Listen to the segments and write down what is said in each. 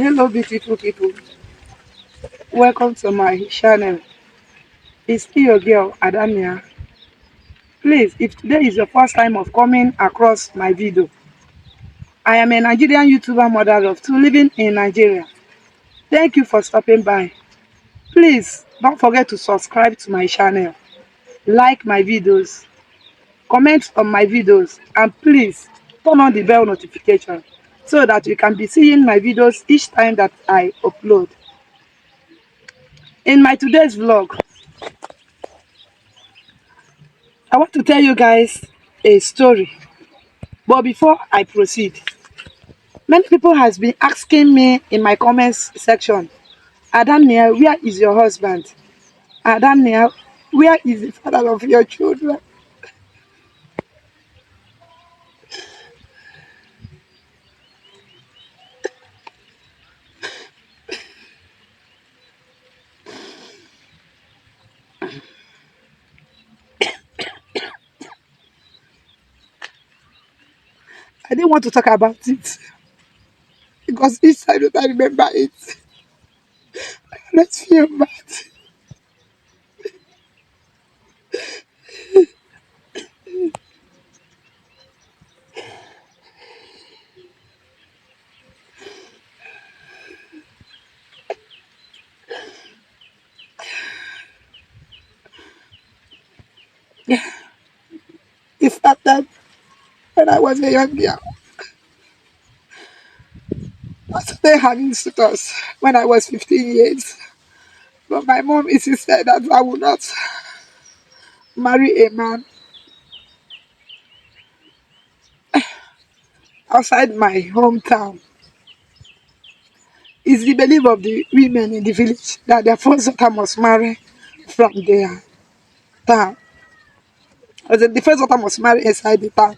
Hello, beautiful people. Welcome to my channel. It's still your girl, Adamia. Please, if today is your first time of coming across my video, I am a Nigerian YouTuber mother of two living in Nigeria. Thank you for stopping by. Please, don't forget to subscribe to my channel, like my videos, comment on my videos, and please turn on the bell notification so that you can be seeing my videos each time that I upload. In my today's vlog, I want to tell you guys a story. But before I proceed, many people has been asking me in my comments section, Adamnia, where is your husband? Adamnia, where is the father of your children? I didn't want to talk about it because each time that I remember it, let's feel bad. It started when I was a young girl. I started having suitors when I was 15 years. But my mom insisted that I would not marry a man outside my hometown. It's the belief of the women in the village that their first daughter must marry from their town. Or the first daughter must marry inside the town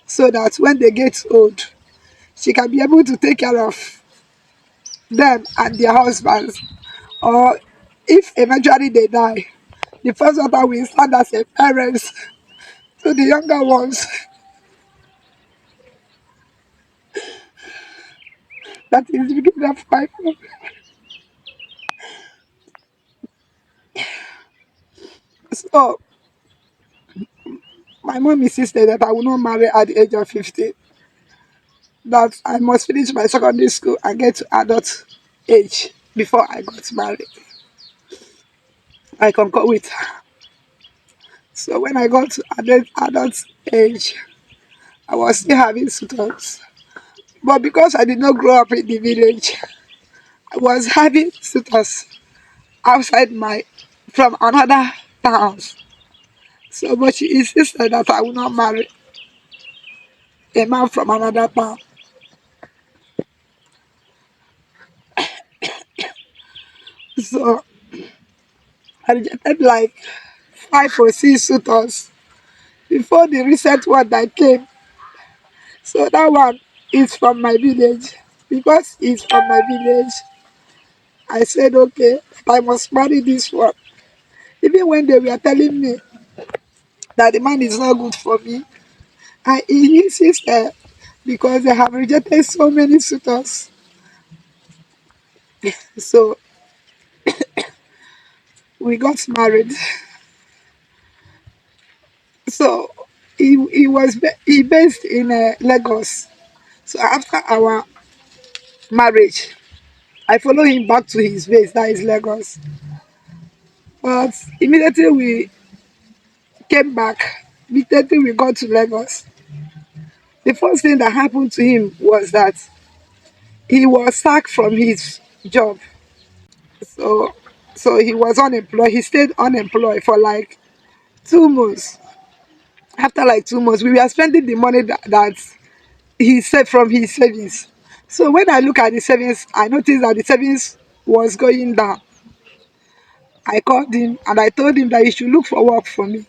so that when they get old, she can be able to take care of them and their husbands. Or if eventually they die, the first daughter will stand as a parent to the younger ones. That is the beginning of my problem. So my mom insisted that I will not marry at the age of 15. That I must finish my secondary school and get to adult age before I got married. I concur with her. So when I got to adult age, I was still having suitors. But because I did not grow up in the village, I was having suitors outside from another towns. So but she insisted that I will not marry a man from another town. So I rejected like 5 or 6 suitors before the recent one that came. So that one is from my village. Because it's from my village, I said, okay, I must marry this one. Even when they were telling me that the man is not good for me, I insisted because they have rejected so many suitors. So we got married. So he based in Lagos. So after our marriage, I follow him back to his base, that is Lagos. But immediately we came back, immediately we got to Lagos. The first thing that happened to him was that he was sacked from his job. So he was unemployed. He stayed unemployed for like 2 months. After like 2 months, we were spending the money that he saved from his savings. So when I look at the savings, I noticed that the savings was going down. I called him and I told him that he should look for work for me.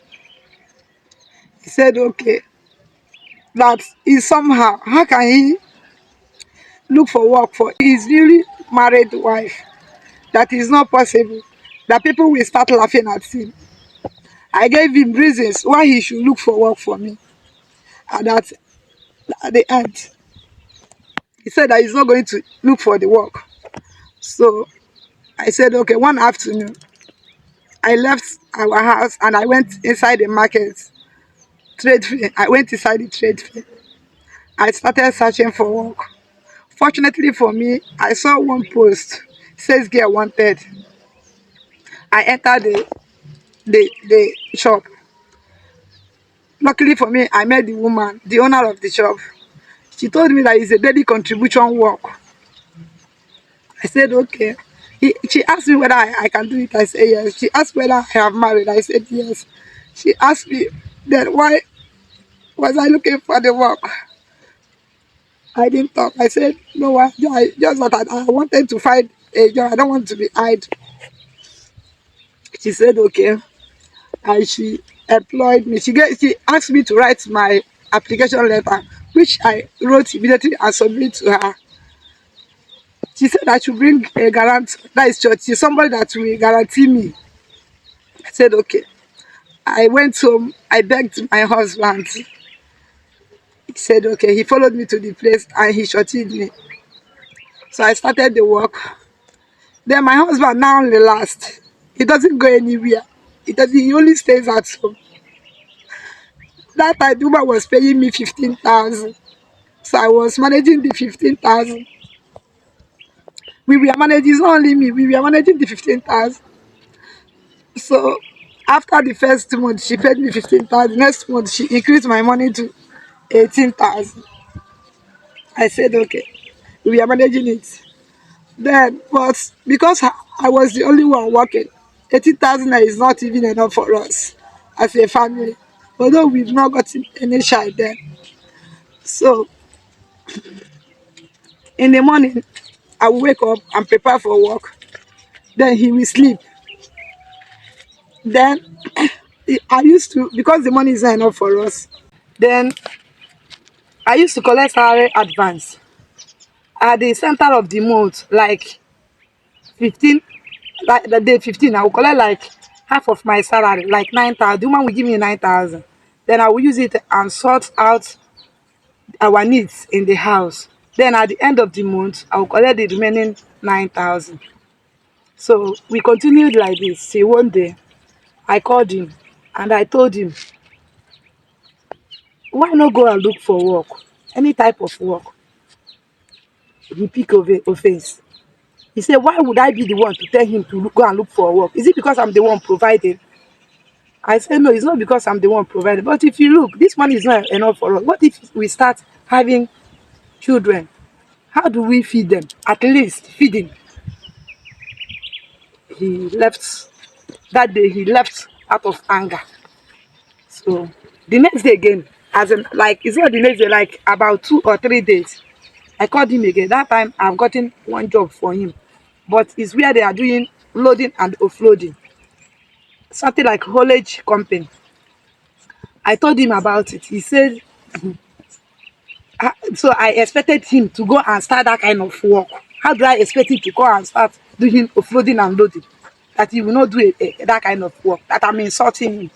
He said, okay, that is somehow, how can he look for work for his newly married wife? That is not possible. That people will start laughing at him. I gave him reasons why he should look for work for me. And that at the end, he said that he's not going to look for the work. So I said, okay, one afternoon, I left our house and I went inside the market, trade fair. I went inside the trade fair. I started searching for work. Fortunately for me, I saw one post, says girl wanted. I entered the shop. Luckily for me, I met the woman, the owner of the shop. She told me that it's a daily contribution work. I said, okay. She asked me whether I can do it. I said, yes. She asked whether I have married. I said, yes. She asked me, then why was I looking for the work? I didn't talk. I said, no, just that I wanted to find a job. I don't want to be idle. She said, okay. And she employed me. She asked me to write my application letter, which I wrote immediately and submit to her. She said I should bring a guarantee, that is church, somebody that will guarantee me. I said, okay. I went home, I begged my husband. He said, okay. He followed me to the place and he shorted me. So I started the work. Then my husband now relaxed. He doesn't go anywhere. He only stays at home. That time the woman was paying me 15,000. So I was managing the 15,000. We were managing, it's not only me, we were managing the 15,000. So after the first month, she paid me 15,000. Next month, she increased my money to 18,000. I said, okay, we are managing it. Then, but because I was the only one working, 18,000 is not even enough for us as a family. Although we've not gotten any child then. So in the morning, I will wake up and prepare for work. Then he will sleep. Then I used to, because the money is not enough for us, then I used to collect salary advance at the center of the month, like 15, like the day 15, I will collect like half of my salary, like 9,000. The woman will give me 9,000. Then I will use it and sort out our needs in the house. Then at the end of the month, I will collect the remaining 9,000. So we continued like this till one day I called him and I told him, why not go and look for work? Any type of work. He pick offense. He said, why would I be the one to tell him to go and look for work? Is it because I'm the one providing? I said, no, it's not because I'm the one providing. But if you look, this money is not enough for us. What if we start having children? How do we feed them? At least feeding. He left. That day he left out of anger. So the next day again, as in, like, it's not the next day, like about 2 or 3 days, I called him again. That time I've gotten one job for him, but it's where they are doing loading and offloading, something like haulage company. I told him about it. He said, so I expected him to go and start that kind of work. How do I expect him to go and start doing offloading and loading? That he will not do that kind of work, that I'm insulting him.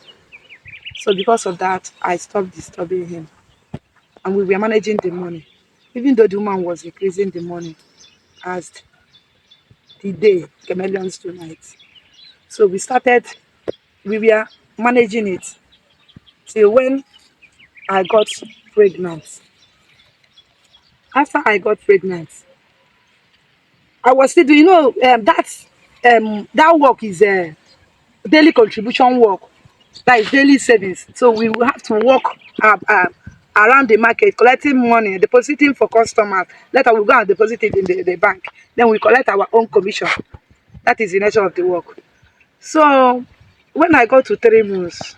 So because of that, I stopped disturbing him. And we were managing the money. Even though the woman was increasing the money as the day, chameleons tonight. So we were managing it till when I got pregnant. After I got pregnant, I was still doing, that work is a daily contribution work. That is daily savings. So we will have to work around the market, collecting money, depositing for customers. Later we go and deposit it in the bank. Then we collect our own commission. That is the nature of the work. So when I got to 3 months,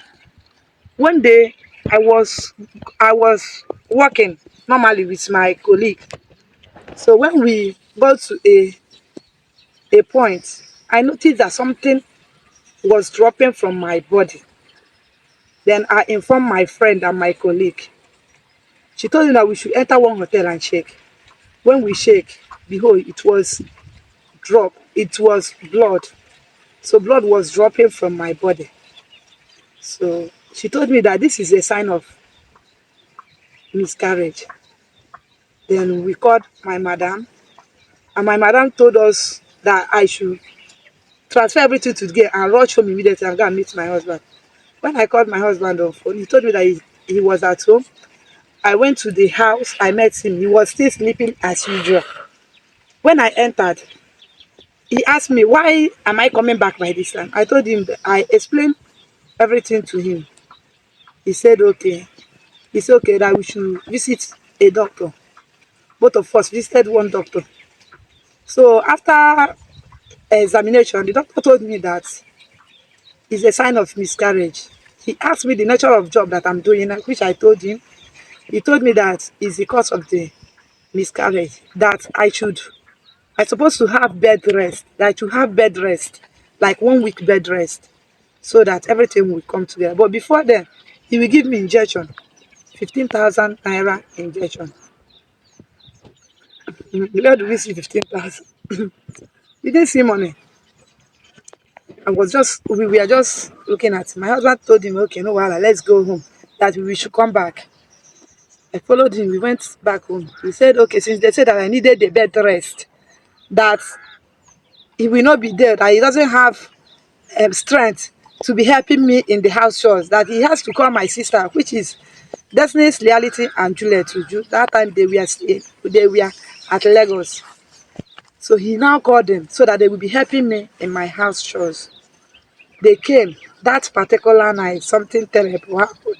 one day I was I was working normally with my colleague. So when we got to a point, I noticed that something was dropping from my body. Then I informed my friend and my colleague. She told me that we should enter one hotel and check. When we check, behold, it was drop. It was blood. So blood was dropping from my body. So she told me that this is a sign of miscarriage. Then we called my madam, and my madam told us. that I should transfer everything to the girl and rush home immediately and go and meet my husband. When I called my husband on phone, he told me that he was at home. I went to the house, I met him. He was still sleeping as usual. When I entered, he asked me, why am I coming back by this time? I told him, I explained everything to him. He said, okay. He said, okay, that we should visit a doctor. Both of us visited one doctor. So after examination, the doctor told me that it's a sign of miscarriage. He asked me the nature of job that I'm doing, which I told him. He told me that it's the cause of the miscarriage, that I supposed to have bed rest, that I should have bed rest, like 1 week bed rest, so that everything will come together. But before then, he will give me injection, 15,000 naira injection. Where do we see 15,000? You didn't see money. We were just looking at him. My husband told him, okay, no, wahala, let's go home, that we should come back. I followed him. We went back home. He said, okay, since they said that I needed the bed rest, that he will not be there, that he doesn't have strength to be helping me in the house chores, that he has to call my sister, which is Destiny's Reality and Juliet Uju. That time they were at Lagos. So he now called them so that they will be helping me in my house chores. They came that particular night, something terrible happened.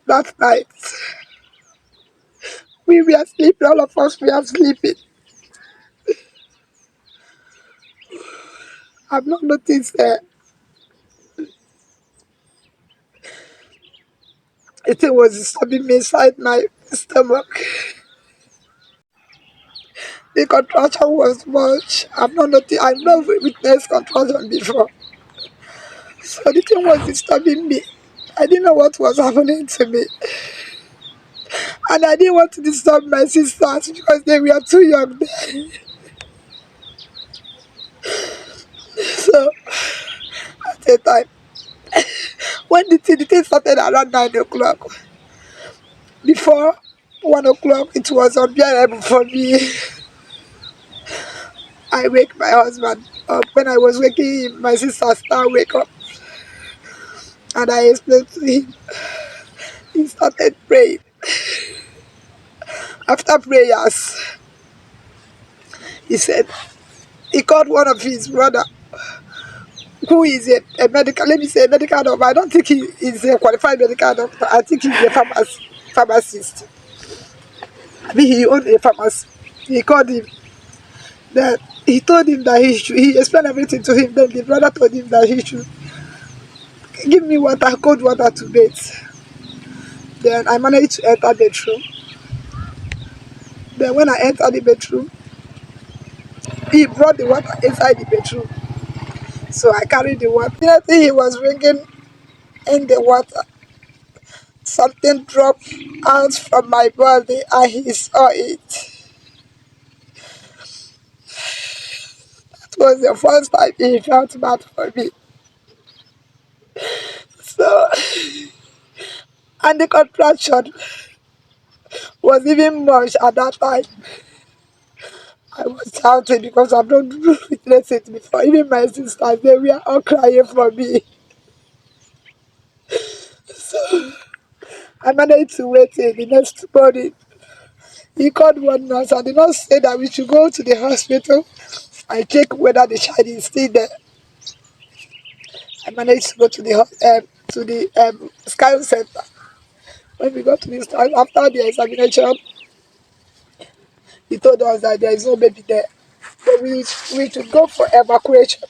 That night, we were sleeping, all of us were sleeping. I've not noticed it was disturbing me inside my stomach. The contraction was much. I've not witnessed contraction before. So the thing was disturbing me. I didn't know what was happening to me. And I didn't want to disturb my sisters because they were too young then. So at the time, when the thing started around 9 o'clock, before 1 o'clock, it was unbearable for me. I wake my husband up. When I was waking him, my sister started wake up. And I explained to him. He started praying. After prayers, he said, he called one of his brother, who is a medical, let me say a medical doctor. I don't think he is a qualified medical doctor. I think he's a pharmacist. I mean, he owned a pharmacy. He called him. Then he told him that he explained everything to him. Then the brother told him that he should give me water, cold water to bathe. Then I managed to enter the bedroom. Then when I entered the bedroom, he brought the water inside the bedroom. So I carried the water. Immediately he was drinking in the water. Something dropped out from my body and he saw it. It was the first time he felt bad for me. So, and the contraction was even much at that time. I was shouting because I've not witnessed it before. Even my sisters, they were all crying for me. So I managed to wait till the next morning. He called one nurse and the nurse said that we should go to the hospital and check whether the child is still there. I managed to go to the scan center. When we got to this time, after the examination, he told us that there is no baby there. But we should go for evacuation.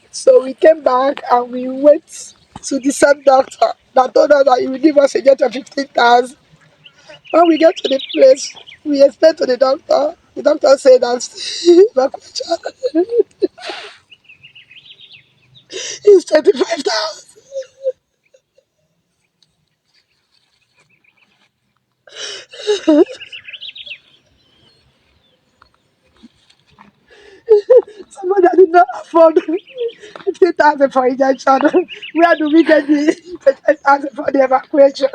So we came back and we went to the same doctor that told us that he will give us a jet of 15,000. When we get to the place, we explained to the doctor. The doctor said that evacuation is 25,000. Someone that did not afford 15,000 for injection. Where do we get the 25,000 for the evacuation?